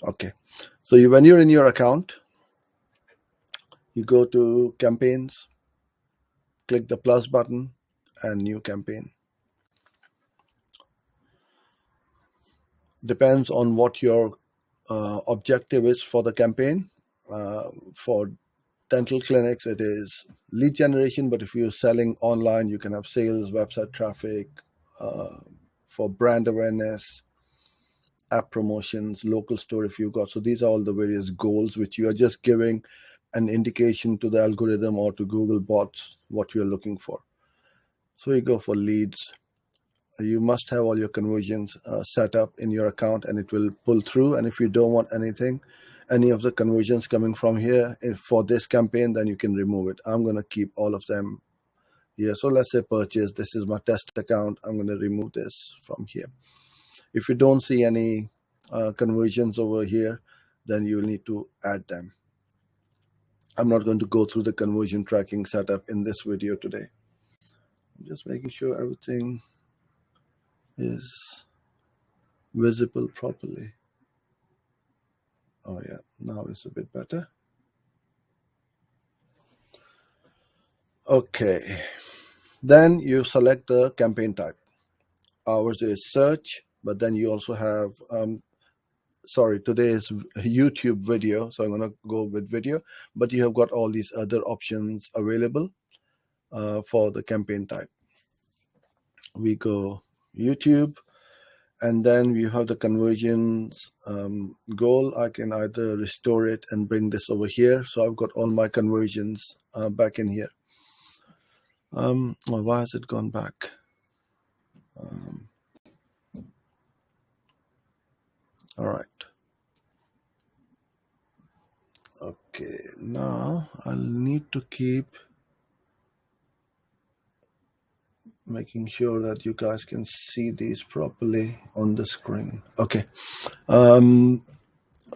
Okay, so when you're in your account, you go to campaigns, click the plus button, and new campaign. Depends on what your objective is for the campaign. For dental clinics, it is lead generation, but if you're selling online, you can have sales, website traffic, for brand awareness, app promotions, local store if you've got. So these are all the various goals which you are just giving an indication to the algorithm or to Google bots what you're looking for. So you go for leads. You must have all your conversions set up in your account, and it will pull through. And if you don't want any of the conversions coming from here for this campaign, then you can remove it. I'm going to keep all of them here. So let's say purchase. This is my test account. I'm going to remove this from here. If you don't see any conversions over here, then you will need to add them. I'm not going to go through the conversion tracking setup in this video today. I'm just making sure everything is visible properly. Oh yeah, now it's a bit better. Okay, then you select the campaign type. Ours is search, but then you also have sorry, today is YouTube video, so I'm going to go with video, but you have got all these other options available for the campaign type. We go YouTube, and then we have the conversions goal. I can either restore it and bring this over here. So I've got all my conversions back in here. Well, why has it gone back? All right. Okay, now I'll need to keep making sure that you guys can see these properly on the screen. Okay. So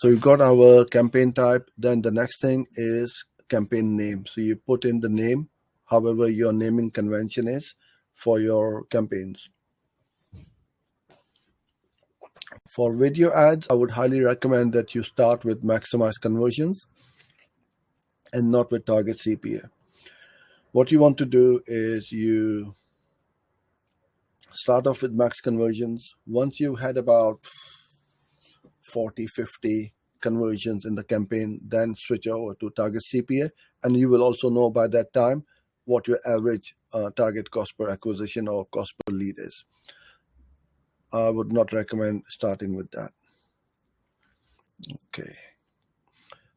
we've got our campaign type. Then the next thing is campaign name. So you put in the name, however your naming convention is for your campaigns. For video ads, I would highly recommend that you start with maximize conversions and not with target CPA. What you want to do is you start off with max conversions. Once you've had about 40, 50 conversions in the campaign, then switch over to target CPA, and you will also know by that time what your average target cost per acquisition or cost per lead is. I would not recommend starting with that. Okay.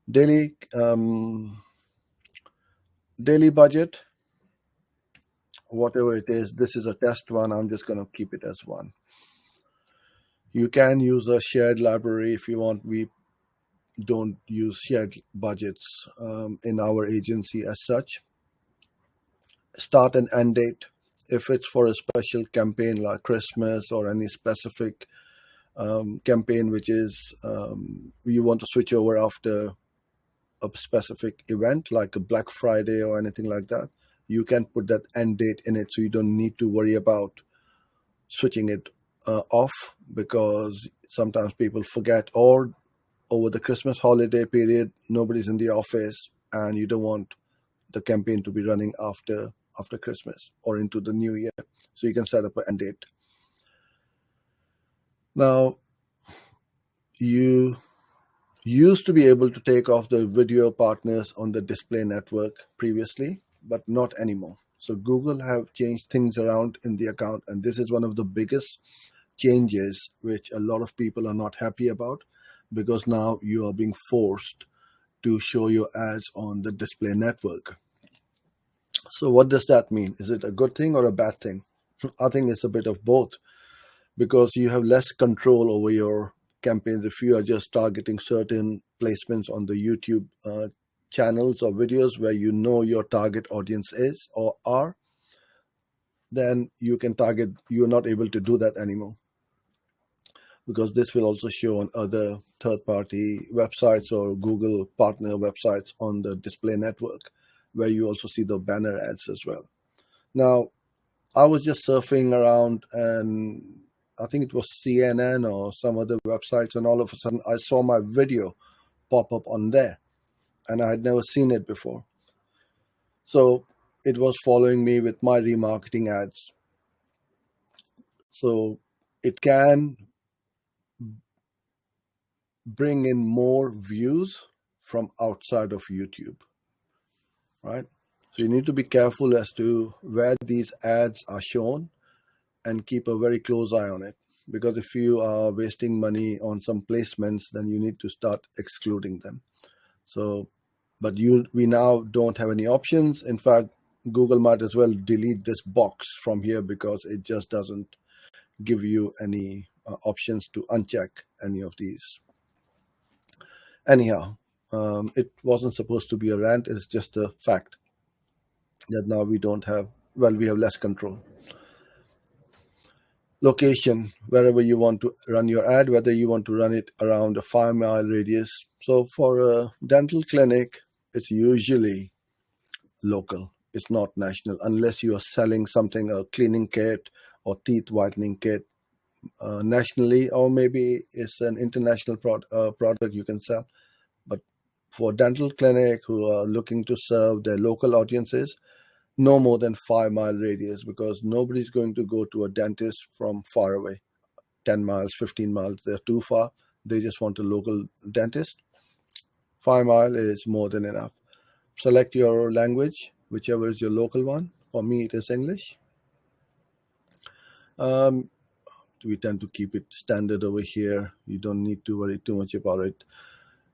Daily budget, whatever it is, this is a test one. I'm just going to keep it as one. You can use a shared library if you want. We don't use shared budgets in our agency as such. Start and end date. If it's for a special campaign like Christmas or any specific campaign which is you want to switch over after a specific event like a Black Friday or anything like that, you can put that end date in it, so you don't need to worry about switching it off, because sometimes people forget, or over the Christmas holiday period nobody's in the office and you don't want the campaign to be running after Christmas or into the new year. So you can set up an end date. Now, you used to be able to take off the video partners on the display network previously, but not anymore. So Google have changed things around in the account, and this is one of the biggest changes which a lot of people are not happy about, because now you are being forced to show your ads on the display network. So what does that mean? Is it a good thing or a bad thing? I think it's a bit of both, because you have less control over your campaigns. If you are just targeting certain placements on the YouTube channels or videos where you know your target audience is or are, then you can target. You're not able to do that anymore, because this will also show on other third-party websites or Google partner websites on the display network, where you also see the banner ads as well. Now, I was just surfing around and I think it was CNN or some other websites, and all of a sudden I saw my video pop up on there, and I had never seen it before. So it was following me with my remarketing ads. So it can bring in more views from outside of YouTube, right? So you need to be careful as to where these ads are shown and keep a very close eye on it. Because if you are wasting money on some placements, then you need to start excluding them. So, but we now don't have any options. In fact, Google might as well delete this box from here because it just doesn't give you any options to uncheck any of these. Anyhow, it wasn't supposed to be a rant. It's just a fact that now we have less control. Location, wherever you want to run your ad, whether you want to run it around a 5-mile radius. So for a dental clinic, it's usually local. It's not national, unless you are selling something, a cleaning kit or teeth whitening kit, nationally, or maybe it's an international product you can sell. But for dental clinic who are looking to serve their local audiences, no more than 5-mile radius, because nobody's going to go to a dentist from far away. 10 miles, 15 miles, they're too far. They just want a local dentist. 5 mile is more than enough. Select your language, whichever is your local one. For me, it is English. We tend to keep it standard over here. You don't need to worry too much about it.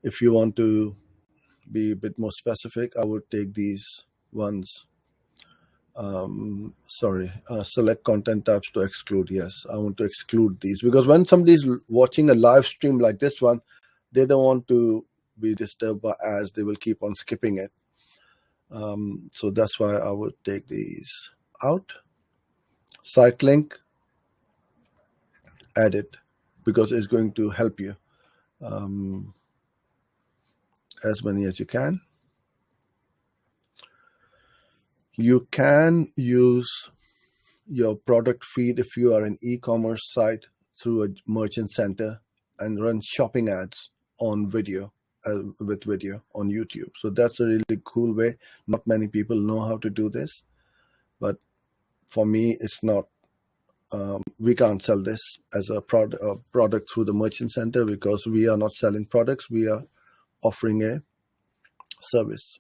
If you want to be a bit more specific, I would take these ones. Select content types to exclude. Yes, I want to exclude these, because when somebody's watching a live stream like this one, they don't want to be disturbed by ads. They will keep on skipping it. So that's why I would take these out. Site link, add it, because it's going to help you as many as you can. You can use your product feed if you are an e-commerce site through a merchant center and run shopping ads on video, with video on YouTube. So that's a really cool way. Not many people know how to do this, but for me, it's not. We can't sell this as a product through the merchant center, because we are not selling products. We are offering a service.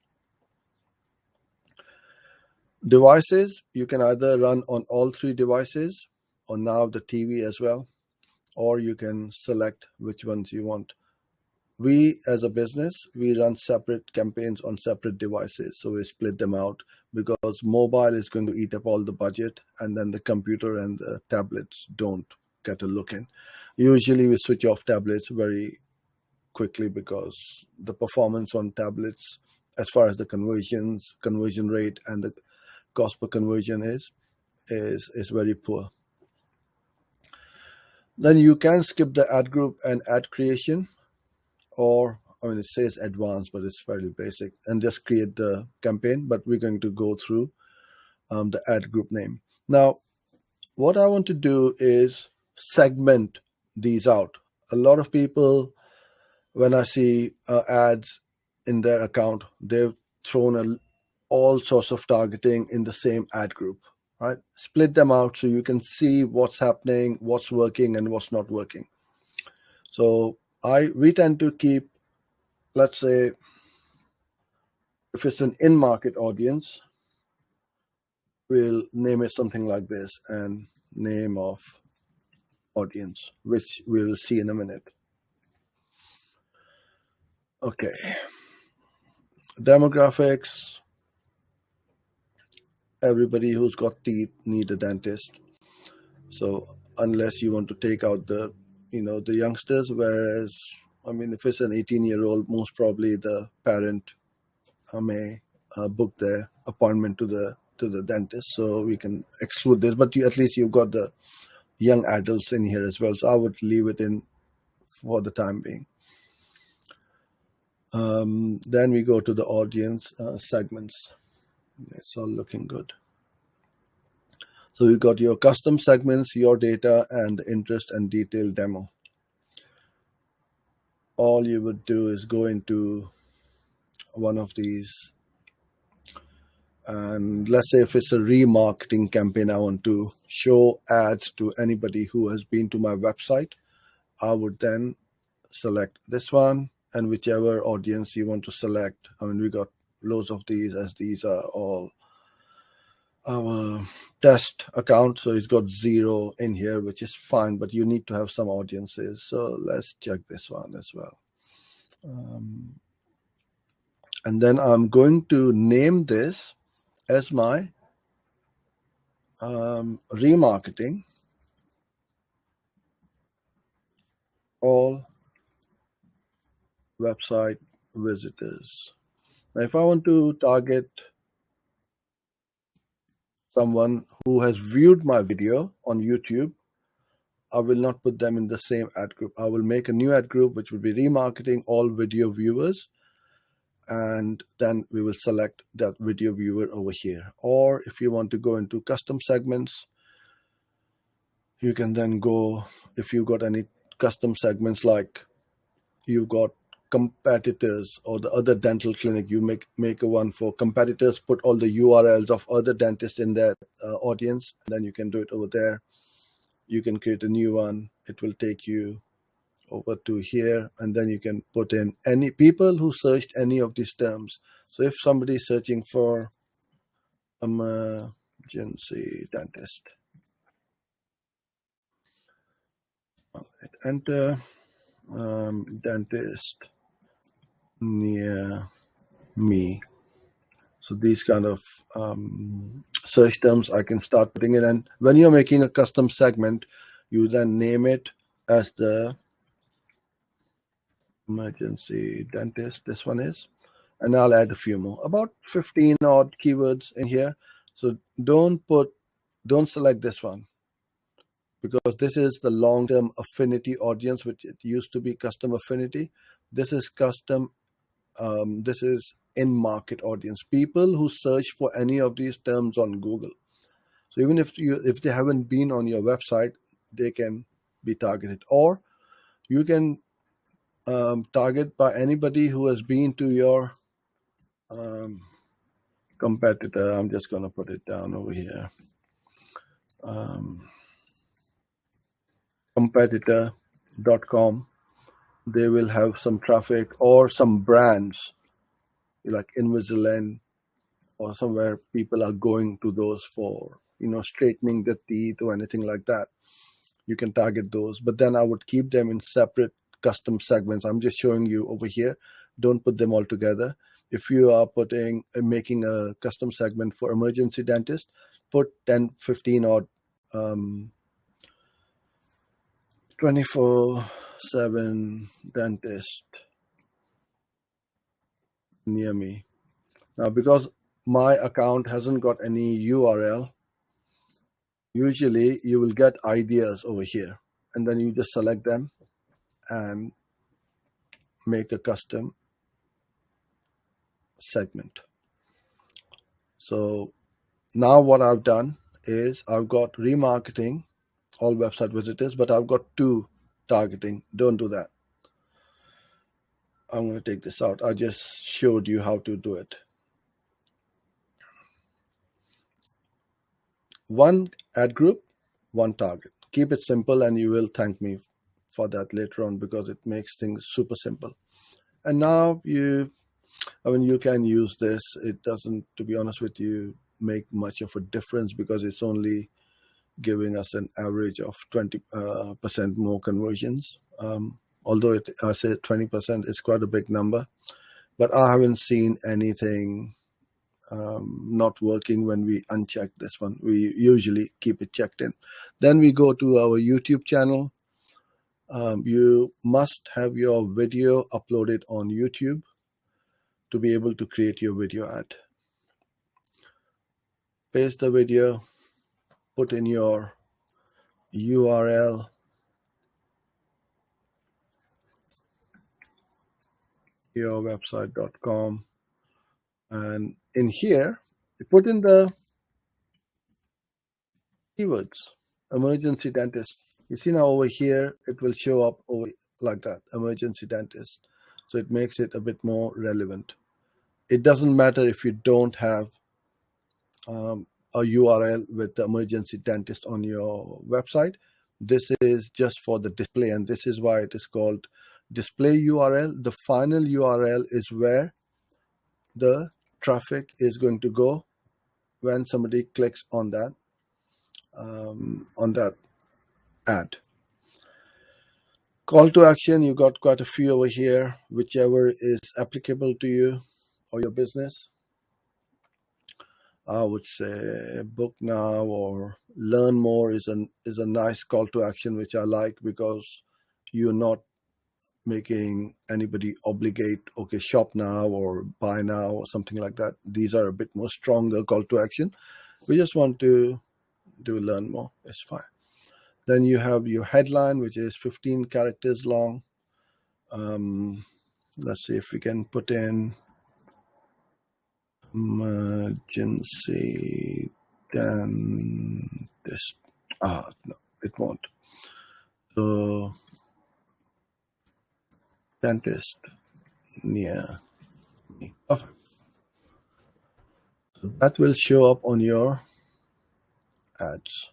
Devices, you can either run on all 3 devices, or now the TV as well, or you can select which ones you want. We, as a business, we run separate campaigns on separate devices. So we split them out, because mobile is going to eat up all the budget, and then the computer and the tablets don't get a look in. Usually we switch off tablets very quickly, because the performance on tablets, as far as the conversion rate and the cost per conversion is very poor. Then you can skip the ad group and ad creation, or it says advanced, but it's fairly basic, and just create the campaign. But we're going to go through the ad group name. Now, what I want to do is segment these out. A lot of people, when I see ads in their account, they've thrown all sorts of targeting in the same ad group, right? Split them out so you can see what's happening, what's working, and what's not working. So we tend to keep, let's say, if it's an in-market audience, we'll name it something like this, and name of audience, which we'll see in a minute. Okay. Demographics. Everybody who's got teeth need a dentist. So unless you want to take out the youngsters, whereas, if it's an 18-year-old, most probably the parent may book their appointment to the dentist. So we can exclude this, but at least you've got the young adults in here as well. So I would leave it in for the time being. Then we go to the audience segments. It's all looking good. So you got your custom segments, your data, and the interest and detail demo. All you would do is go into one of these, and let's say if it's a remarketing campaign, I want to show ads to anybody who has been to my website. I would then select this one, and whichever audience you want to select. I mean, we got loads of these, as these are all our test account, so it's got 0 in here, which is fine, but you need to have some audiences. So let's check this one as well. And then I'm going to name this as my remarketing all website visitors. Now, if I want to target someone who has viewed my video on YouTube, I will not put them in the same ad group. I will make a new ad group, which will be remarketing all video viewers. And then we will select that video viewer over here. Or if you want to go into custom segments, you can then go, if you got any custom segments, like you got competitors or the other dental clinic, you make a one for competitors, put all the URLs of other dentists in that audience, and then you can do it over there. You can create a new one. It will take you over to here, and then you can put in any people who searched any of these terms. So if somebody is searching for emergency dentist, enter dentist near me. So these kind of search terms I can start putting in. And when you're making a custom segment, you then name it as the emergency dentist. This one is. And I'll add a few more, about 15 odd keywords in here. So don't select this one, because this is the long-term affinity audience, which it used to be custom affinity. This is custom. This is in-market audience, people who search for any of these terms on Google. So even if they haven't been on your website, they can be targeted. Or you can target by anybody who has been to your competitor. I'm just going to put it down over here. Competitor.com. They will have some traffic, or some brands like Invisalign, or somewhere people are going to those for, straightening the teeth or anything like that. You can target those, but then I would keep them in separate custom segments. I'm just showing you over here. Don't put them all together. If you are making a custom segment for emergency dentist, put 10, 15 or 24/7 dentist near me. Now, because my account hasn't got any URL, usually you will get ideas over here, and then you just select them and make a custom segment. So now what I've done is I've got remarketing all website visitors, but I've got 2 targeting. Don't do that. I'm going to take this out. I just showed you how to do it. 1 ad group, 1 target. Keep it simple, and you will thank me for that later on, because it makes things super simple. And now you can use this. It doesn't, to be honest with you, make much of a difference, because it's only giving us an average of 20% more conversions. Although I say 20% is quite a big number, but I haven't seen anything not working when we uncheck this one. We usually keep it checked in. Then we go to our YouTube channel. You must have your video uploaded on YouTube to be able to create your video ad. Paste the video, put in your URL, yourwebsite.com, and in here you put in the Keywords, emergency dentist. You see now over here, it will show up over like that, emergency dentist. So it makes it a bit more relevant. It doesn't matter if you don't have a URL with the emergency dentist on your website. This is just for the display, and this is why it is called display URL. The final URL is where the traffic is going to go when somebody clicks on that ad. Call to action, you got quite a few over here, whichever is applicable to you or your business. I would say book now or learn more is a nice call to action, which I like, because you're not making anybody obligate, okay, shop now or buy now or something like that. These are a bit more stronger call to action. We just want to do learn more. It's fine. Then you have your headline, which is 15 characters long. Let's see if we can put in emergency dentist. No, it won't. So dentist near me. Perfect. So that will show up on your ads,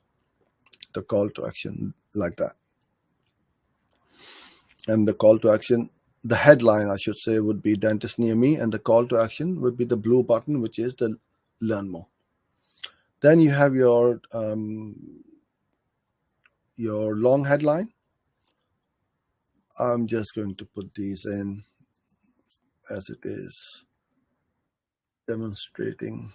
the call to action, like that. And the call to action, the headline, I should say, would be dentist near me, and the call to action would be the blue button, which is the learn more. Then you have your long headline. I'm just going to put these in as it is demonstrating,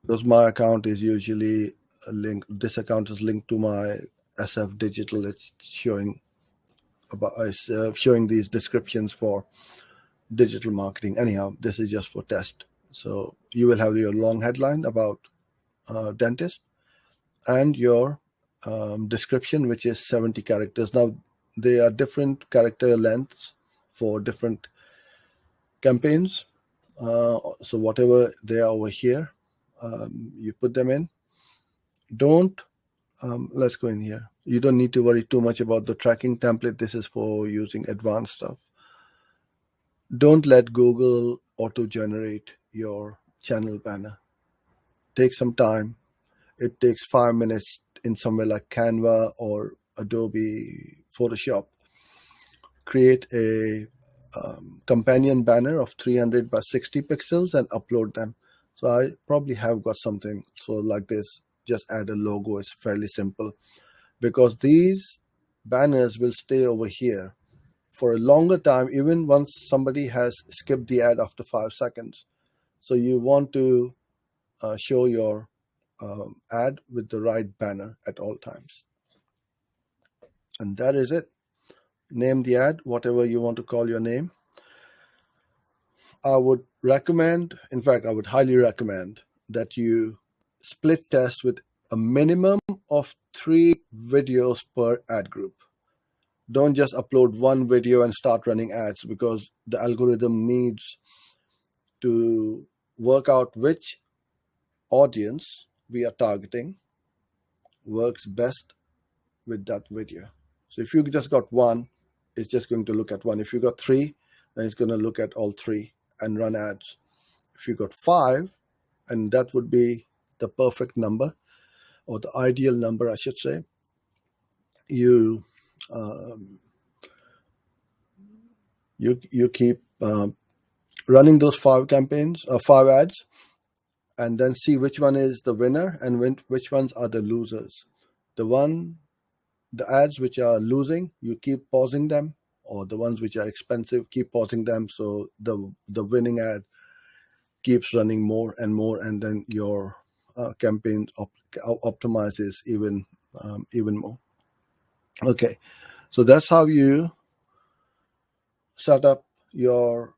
because my account is usually a link. This account is linked to my SF Digital. It's showing these descriptions for digital marketing. Anyhow, this is just for test. So you will have your long headline about dentist and your description, which is 70 characters. Now, they are different character lengths for different campaigns. So whatever they are over here, you put them in. Let's go in here. You don't need to worry too much about the tracking template. This is for using advanced stuff. Don't let Google auto-generate your channel banner. Take some time. It takes 5 minutes in somewhere like Canva or Adobe Photoshop. Create a companion banner of 300 by 60 pixels and upload them. So I probably have got something so like this. Just add a logo. It's fairly simple, because these banners will stay over here for a longer time, even once somebody has skipped the ad after 5 seconds. So you want to show your ad with the right banner at all times. And that is it. Name the ad, whatever you want to call your name. I would recommend, in fact, I would highly recommend that you split test with a minimum of 3 videos per ad group. Don't just upload one video and start running ads, because the algorithm needs to work out which audience we are targeting works best with that video. So if you just got one, it's just going to look at one. If you got 3, then it's going to look at all 3 and run ads. If you got 5, and that would be the perfect number, or the ideal number, I should say, you keep running those 5 campaigns or 5 ads, and then see which one is the winner and which ones are the losers. The ads which are losing, you keep pausing them, or the ones which are expensive, keep pausing them, so the winning ad keeps running more and more, and then your campaign optimizes even more. Okay, so that's how you set up your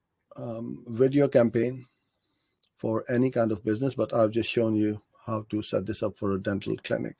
video campaign for any kind of business, but I've just shown you how to set this up for a dental clinic.